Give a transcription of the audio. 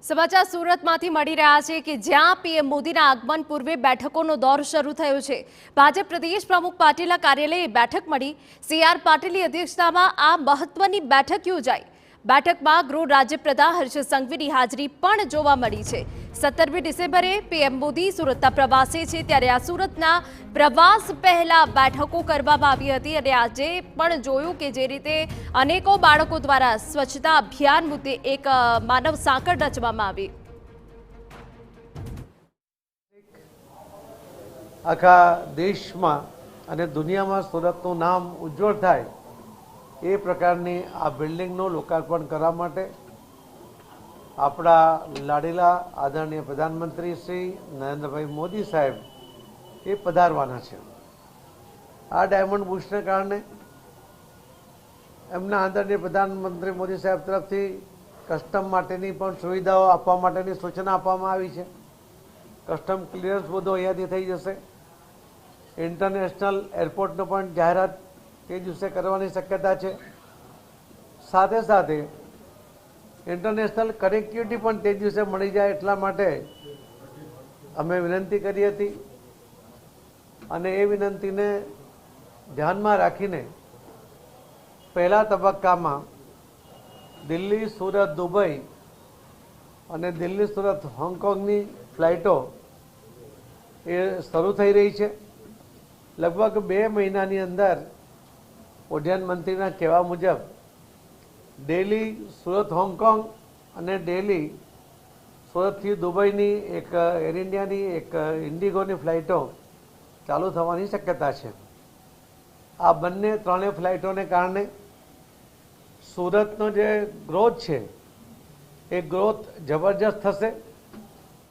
સમાચાર સુરતમાંથી મળી રહ્યા છે કે જ્યાં પીએમ મોદીના આગમન પૂર્વે બેઠકોનો દોર શરૂ થયો છે। ભાજપ પ્રદેશ પ્રમુખ પાટીલના કાર્યાલયે બેઠક મળી। સીઆર પાટીલની અધ્યક્ષતામાં આ મહત્વની બેઠક યોજાઈ। બેઠકમાં ગૃહ રાજ્યપ્રધાન હર્ષ સંઘવીની હાજરી પણ જોવા મળી છે। 17મી ડિસેમ્બરે પીએમ મોદી સુરતના પ્રવાસે છે, ત્યારે આ સુરતના પ્રવાસ પહેલા બેઠકો કરવામાં આવી હતી અને આજે પણ જોયું કે જે રીતે અનેકો બાળકો દ્વારા સ્વચ્છતા અભિયાન મુદ્દે એક માનવ સાંકળ રચવામાં આવી। આખા દેશમાં અને દુનિયામાં સુરતનું નામ ઉજ્જવળ થાય એ પ્રકારની આ બિલ્ડિંગનું લોકાર્પણ કરવા માટે આપણા લાડીલા આદરણીય પ્રધાનમંત્રી શ્રી નરેન્દ્રભાઈ મોદી સાહેબ એ પધારવાના છે। આ ડાયમંડ બુશને કારણે એમના આદરણીય પ્રધાનમંત્રી મોદી સાહેબ તરફથી કસ્ટમ માટેની પણ સુવિધાઓ આપવા માટેની સૂચના આપવામાં આવી છે। કસ્ટમ ક્લિયરન્સ બધું અહીંયાથી થઈ જશે। ઇન્ટરનેશનલ એરપોર્ટનો પણ જાહેરાત તે દિવસે કરવાની શક્યતા છે। સાથે સાથે ઇન્ટરનેશનલ કનેક્ટિવિટી પણ તે દિવસે મળી જાય એટલા માટે અમે વિનંતી કરી હતી અને એ વિનંતીને ધ્યાનમાં રાખીને પહેલા તબક્કામાં દિલ્હી સુરત દુબઈ અને દિલ્હી સુરત હોંગકોંગની ફ્લાઇટો એ શરૂ થઈ રહી છે। લગભગ 2 મહિનાની અંદર ઉડ્ડયન મંત્રીના કહેવા મુજબ દિલ્હી સુરત હોંગકોંગ અને દિલ્હી સુરતથી દુબઈની એક એર ઇન્ડિયાની એક ઇન્ડિગોની ફ્લાઇટો ચાલુ થવાની શક્યતા છે। આ બંને ત્રણેય ફ્લાઇટોને કારણે સુરતનો જે ગ્રોથ છે એ ગ્રોથ જબરજસ્ત થશે।